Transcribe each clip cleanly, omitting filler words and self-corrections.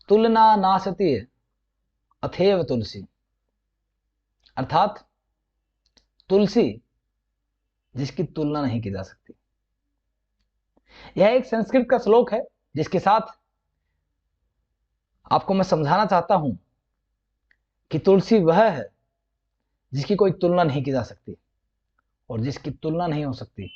तुलना नासती अथेव तुलसी, अर्थात तुलसी जिसकी तुलना नहीं की जा सकती। यह एक संस्कृत का श्लोक है जिसके साथ आपको मैं समझाना चाहता हूं कि तुलसी वह है जिसकी कोई तुलना नहीं की जा सकती, और जिसकी तुलना नहीं हो सकती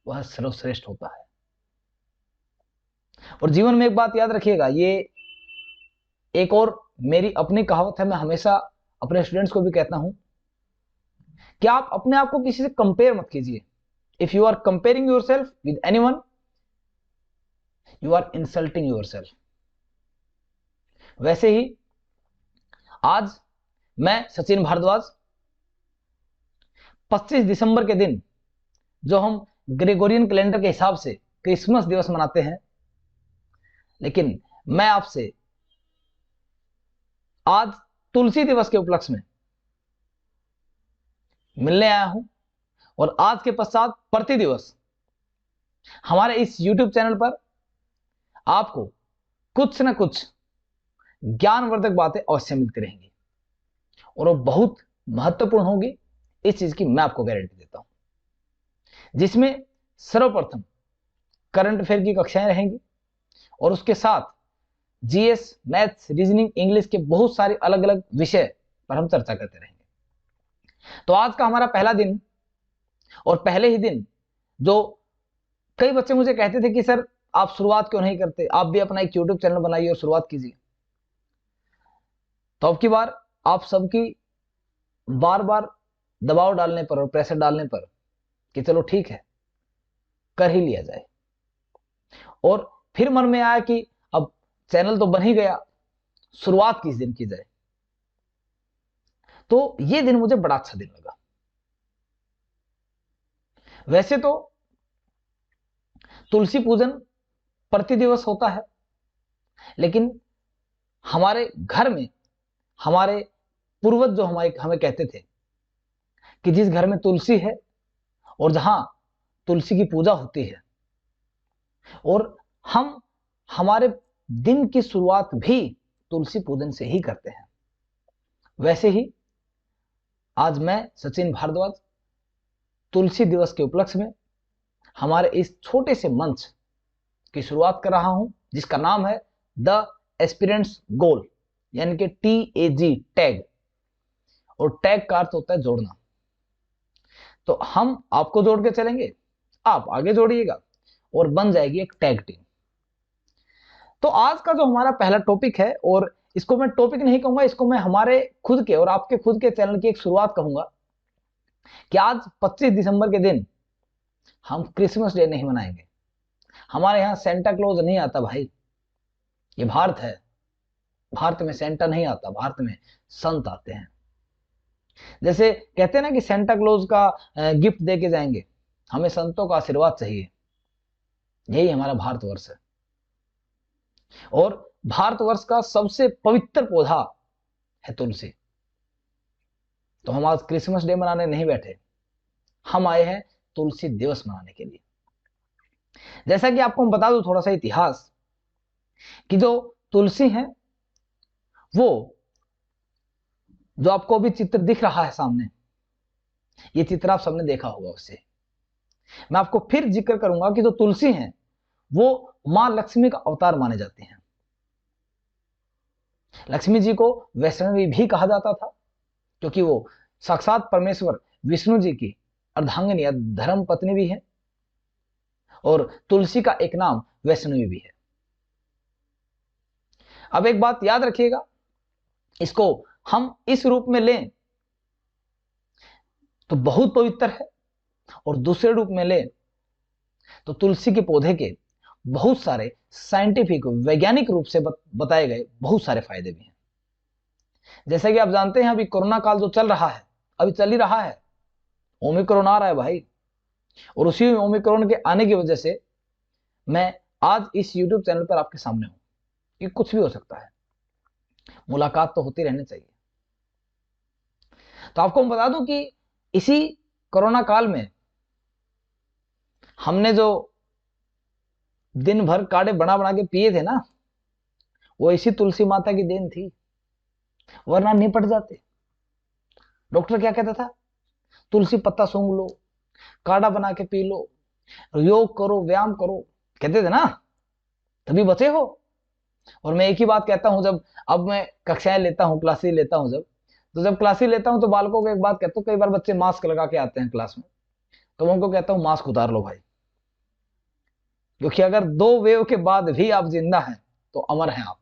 वह सर्वश्रेष्ठ होता है। और जीवन में एक बात याद रखिएगा, ये एक और मेरी अपनी कहावत है, मैं हमेशा अपने स्टूडेंट्स को भी कहता हूं कि आप अपने आप को किसी से कंपेयर मत कीजिए। If you are comparing yourself with anyone, you are insulting yourself. वैसे ही आज मैं सचिन भारद्वाज 25 दिसंबर के दिन, जो हम ग्रेगोरियन कैलेंडर के हिसाब से क्रिसमस दिवस मनाते हैं, लेकिन मैं आपसे आज तुलसी दिवस के उपलक्ष्य में मिलने आया हूं। और आज के पश्चात प्रति दिवस हमारे इस YouTube चैनल पर आपको कुछ न कुछ ज्ञानवर्धक बातें अवश्य मिलती रहेंगी, और वो बहुत महत्वपूर्ण होगी, इस चीज की मैं आपको गारंटी देता हूं। जिसमें सर्वप्रथम करंट अफेयर की कक्षाएं रहेंगी, और उसके साथ जीएस, मैथ्स, रीजनिंग, इंग्लिश के बहुत सारे अलग अलग विषय पर हम चर्चा करते रहेंगे। तो आज का हमारा पहला दिन, और पहले ही दिन जो कई बच्चे मुझे कहते थे कि सर आप शुरुआत क्यों नहीं करते, आप भी अपना एक यूट्यूब चैनल बनाइए और शुरुआत कीजिए। तो अब की बार आप सबकी बार बार दबाव डालने पर और प्रेशर डालने पर कि चलो ठीक है कर ही लिया जाए, और फिर मन में आया कि अब चैनल तो बन ही गया, शुरुआत किस दिन की जाए। तो ये दिन मुझे बड़ा अच्छा दिन लगा। वैसे तो तुलसी पूजन प्रति दिवस होता है, लेकिन हमारे घर में हमारे पूर्वज जो हमें कहते थे कि जिस घर में तुलसी है और जहां तुलसी की पूजा होती है, और हम हमारे दिन की शुरुआत भी तुलसी पूजन से ही करते हैं। वैसे ही आज मैं सचिन भारद्वाज तुलसी दिवस के उपलक्ष्य में हमारे इस छोटे से मंच की शुरुआत कर रहा हूं, जिसका नाम है द एस्पिरेंट्स गोल, यानी कि TAG, टैग। और टैग का अर्थ होता है जोड़ना। तो हम आपको जोड़ के चलेंगे, आप आगे जोड़िएगा, और बन जाएगी एक टैग टीम। तो आज का जो हमारा पहला टॉपिक है, और इसको मैं टॉपिक नहीं कहूंगा, इसको मैं हमारे खुद के और आपके खुद के चैनल की एक शुरुआत कहूंगा कि आज 25 दिसंबर के दिन हम क्रिसमस डे नहीं मनाएंगे। हमारे यहां सेंटा क्लॉज नहीं आता भाई, ये भारत है, भारत में सेंटा नहीं आता, भारत में संत आते हैं। जैसे कहते हैं ना कि सेंटा क्लॉज का गिफ्ट दे के जाएंगे, हमें संतों का आशीर्वाद चाहिए। यही हमारा भारतवर्ष है, और भारतवर्ष का सबसे पवित्र पौधा है तुलसी। तो हम आज क्रिसमस डे मनाने नहीं बैठे, हम आए हैं तुलसी दिवस मनाने के लिए। जैसा कि आपको हम बता दूं थोड़ा सा इतिहास, कि जो तुलसी है, वो जो आपको अभी चित्र दिख रहा है सामने, ये चित्र आप सबने देखा होगा। उससे मैं आपको फिर जिक्र करूंगा कि जो तुलसी है वो मां लक्ष्मी का अवतार माने जाते हैं। लक्ष्मी जी को वैष्णवी भी कहा जाता था, क्योंकि वो साक्षात परमेश्वर विष्णु जी की अर्धांगिनी या धर्म पत्नी भी है, और तुलसी का एक नाम वैष्णवी भी है। अब एक बात याद रखिएगा, इसको हम इस रूप में लें तो बहुत पवित्र है, और दूसरे रूप में लें तो तुलसी के पौधे के बहुत सारे साइंटिफिक वैज्ञानिक रूप से बताए गए बहुत सारे फायदे भी हैं। जैसा कि आप जानते हैं, अभी कोरोना काल जो चल रहा है, अभी चल ही रहा है, ओमिक्रॉन आ रहा है भाई, और उसी ओमिक्रॉन के आने की वजह से मैं आज इस YouTube चैनल पर आपके सामने हूं, कि कुछ भी हो सकता है, मुलाकात तो होती रहनी चाहिए। तो आपको मैं बता दूं कि इसी कोरोना काल में हमने जो दिन भर काढ़े बना बना के पिए थे ना, वो इसी तुलसी माता की देन थी, वरना निपट जाते। डॉक्टर क्या कहता था? तुलसी पत्ता सूंघ लो, काढ़ा बना के पी लो, योग करो, व्यायाम करो, कहते थे ना, तभी बचे हो। और मैं एक ही बात कहता हूं, जब अब मैं कक्षाएं लेता हूं, क्लासेस लेता हूं, जब क्लासेस लेता हूं तो बालकों को एक बात कहता हूं, कई बार बच्चे मास्क लगा के आते हैं क्लास में, तो मैं उनको कहता हूं मास्क उतार लो भाई, क्योंकि अगर 2 वेव के बाद भी आप जिंदा हैं तो अमर हैं आप।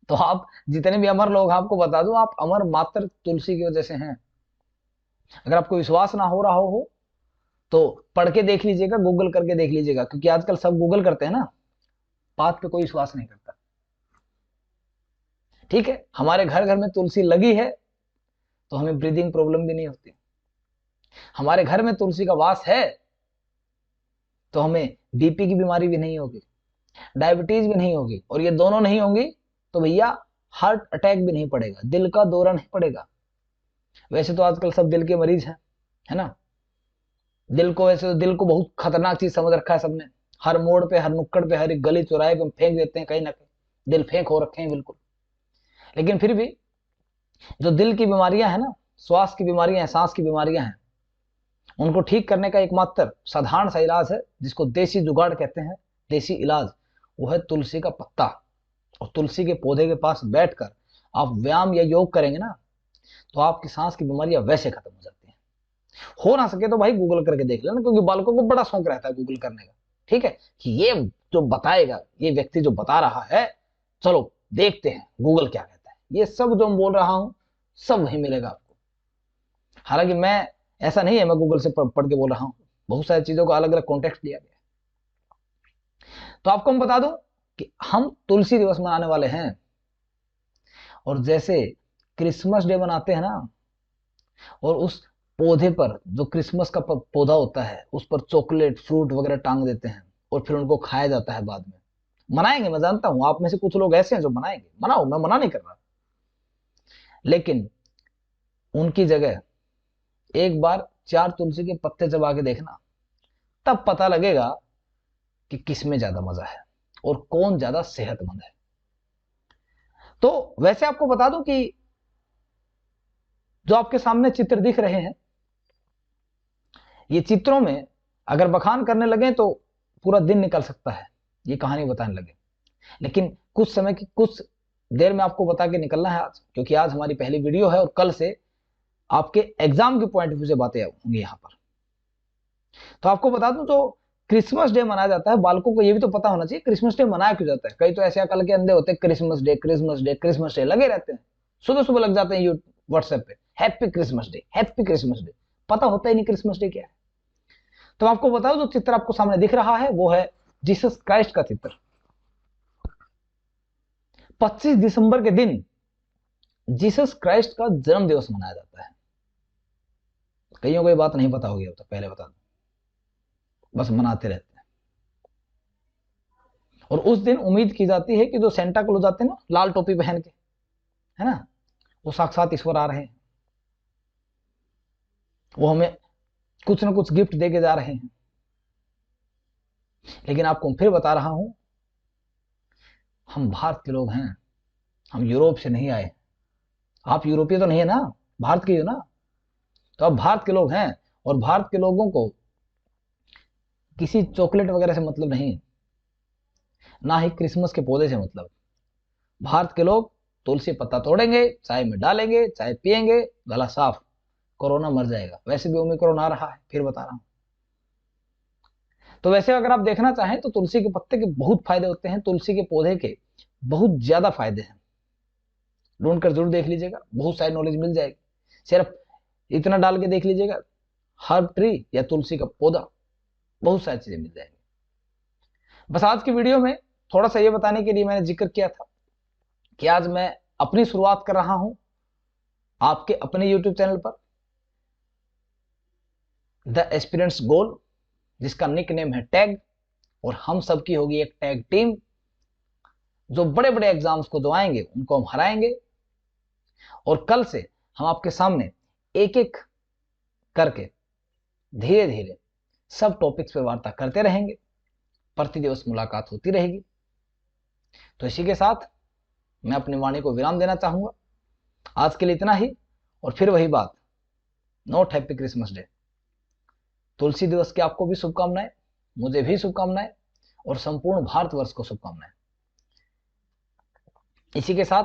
तो आप जितने भी अमर लोग, आपको बता दूं, आप अमर मात्र तुलसी की वजह से हैं। अगर आपको विश्वास ना हो रहा हो तो पढ़ के देख लीजिएगा, गूगल करके देख लीजिएगा, क्योंकि आजकल सब गूगल करते हैं ना, बात पे कोई विश्वास नहीं करता। ठीक है, हमारे घर घर में तुलसी लगी है तो हमें ब्रीदिंग प्रॉब्लम भी नहीं होती। हमारे घर में तुलसी का वास है तो हमें बीपी की बीमारी भी नहीं होगी, डायबिटीज भी नहीं होगी, और ये दोनों नहीं होंगी तो भैया हार्ट अटैक भी नहीं पड़ेगा, दिल का दौरा नहीं पड़ेगा। वैसे तो आजकल सब दिल के मरीज हैं, है ना। दिल को, वैसे तो दिल को बहुत खतरनाक चीज समझ रखा है सबने, हर मोड़ पे, हर नुक्कड़ पे, हर एक गली चौराहे पे फेंक देते हैं, कहीं ना कहीं दिल फेंक हो रखे हैं बिल्कुल। लेकिन फिर भी जो दिल की बीमारियां हैं ना, श्वास की बीमारियां हैं, सांस की बीमारियां हैं, उनको ठीक करने का एकमात्र साधारण सा इलाज है, जिसको देसी जुगाड़ कहते हैं, देसी इलाज, वो है तुलसी का पत्ता। और तुलसी के पौधे के पास बैठकर आप व्यायाम या योग करेंगे ना, तो आपकी सांस की बीमारियां वैसे खत्म हो जाती हैं। हो ना सके तो भाई गूगल करके देख लेना, क्योंकि बालकों को बड़ा शौक रहता है गूगल करने का। ठीक है, कि ये जो बताएगा, ये व्यक्ति जो बता रहा है, चलो देखते हैं गूगल क्या कहता है। ये सब जो मैं बोल रहा हूं सब वही मिलेगा आपको। हालांकि मैं, ऐसा नहीं है मैं गूगल से पढ़ के बोल रहा हूं, बहुत सारी चीजों का अलग अलग कॉन्टेक्स्ट दिया गया। तो आपको मैं बता दूं कि हम तुलसी दिवस मनाने वाले हैं, और जैसे क्रिसमस डे मनाते हैं ना, और उस पौधे पर, जो क्रिसमस का पौधा होता है, उस पर चॉकलेट फ्रूट वगैरह टांग देते हैं और फिर उनको खाया जाता है बाद में। मनाएंगे, मैं जानता हूं आप में से कुछ लोग ऐसे हैं जो मनाएंगे, मनाओ, मैं मना नहीं कर रहा, लेकिन उनकी जगह एक बार 4 तुलसी के पत्ते चबा के देखना, तब पता लगेगा कि किस में ज्यादा मजा है और कौन ज्यादा सेहतमंद है। तो वैसे आपको बता दूं कि जो आपके सामने चित्र दिख रहे हैं, ये चित्रों में अगर बखान करने लगे तो पूरा दिन निकल सकता है, ये कहानी बताने लगे। लेकिन कुछ समय की, कुछ देर में आपको बता के निकलना है आज, क्योंकि आज हमारी पहली वीडियो है और कल से आपके एग्जाम के पॉइंट ऑफ व्यू से बातें होंगी यहां पर। तो आपको बता दूं, जो क्रिसमस डे मनाया जाता है, बालकों को ये भी तो पता होना चाहिए क्रिसमस डे मनाया क्यों जाता है। कई तो ऐसे अकल के अंधे होते हैं, Christmas day Christmas day Christmas day लगे रहते हैं, सुबह सुबह लग जाते हैं व्हाट्सएप पे, happy Christmas day happy Christmas day, पता होता ही नहीं क्रिसमस डे क्या है। तो आपको बताओ, जो चित्र आपको सामने दिख रहा है वो है जीसस क्राइस्ट का चित्र। 25 दिसंबर के दिन जीसस क्राइस्ट का जन्म दिवस मनाया जाता है। कईयों को ये बात नहीं पता होगी, अब तो पहले बता दूं, बस मनाते रहते हैं। और उस दिन उम्मीद की जाती है कि जो सेंटा क्लॉज आते हैं ना, लाल टोपी पहन के, है ना, वो साक्षात ईश्वर आ रहे हैं, वो हमें कुछ ना कुछ गिफ्ट देके जा रहे हैं। लेकिन आपको फिर बता रहा हूं, हम भारत के लोग हैं, हम यूरोप से नहीं आए। आप यूरोपीय तो नहीं है ना, भारत के हो ना, तो आप भारत के लोग हैं, और भारत के लोगों को किसी चॉकलेट वगैरह से मतलब नहीं, ना ही क्रिसमस के पौधे से मतलब। भारत के लोग तुलसी पत्ता तोड़ेंगे, चाय में डालेंगे, चाय पिएंगे, गला साफ, कोरोना मर जाएगा। वैसे भी ओमिक्रॉन आ रहा है, फिर बता रहा हूं। तो वैसे अगर आप देखना चाहें तो तुलसी के पत्ते के बहुत फायदे होते हैं, तुलसी के पौधे के बहुत ज्यादा फायदे हैं, ढूंढ कर जरूर देख लीजिएगा, बहुत सारी नॉलेज मिल जाएगी। सिर्फ इतना डाल के देख लीजिएगा, हर्ब ट्री या तुलसी का पौधा, बहुत सारी चीजें मिल जाएंगी। बस आज की वीडियो में थोड़ा सा ये बताने के लिए मैंने जिक्र किया था कि आज मैं अपनी शुरुआत कर रहा हूं आपके अपने यूट्यूब चैनल पर, द एस्पिरेंट्स गोल, जिसका निक नेम है टैग, और हम सबकी होगी एक टैग टीम। जो बड़े बड़े एग्जाम्स को जो आएंगे उनको हम हराएंगे, और कल से हम आपके सामने एक एक करके धीरे धीरे सब टॉपिक्स पे वार्ता करते रहेंगे, प्रति दिवस मुलाकात होती रहेगी। तो इसी के साथ मैं अपनी वाणी को विराम देना चाहूंगा। आज के लिए इतना ही, और फिर वही बात, नॉट हैप्पी क्रिसमस डे। तुलसी दिवस की आपको भी शुभकामनाएं, मुझे भी शुभकामनाएं, और संपूर्ण भारतवर्ष को शुभकामनाएं। इसी के साथ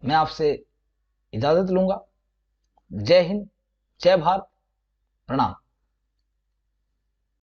मैं आपसे इजाजत लूंगा। जय हिंद, जय भारत, प्रणाम।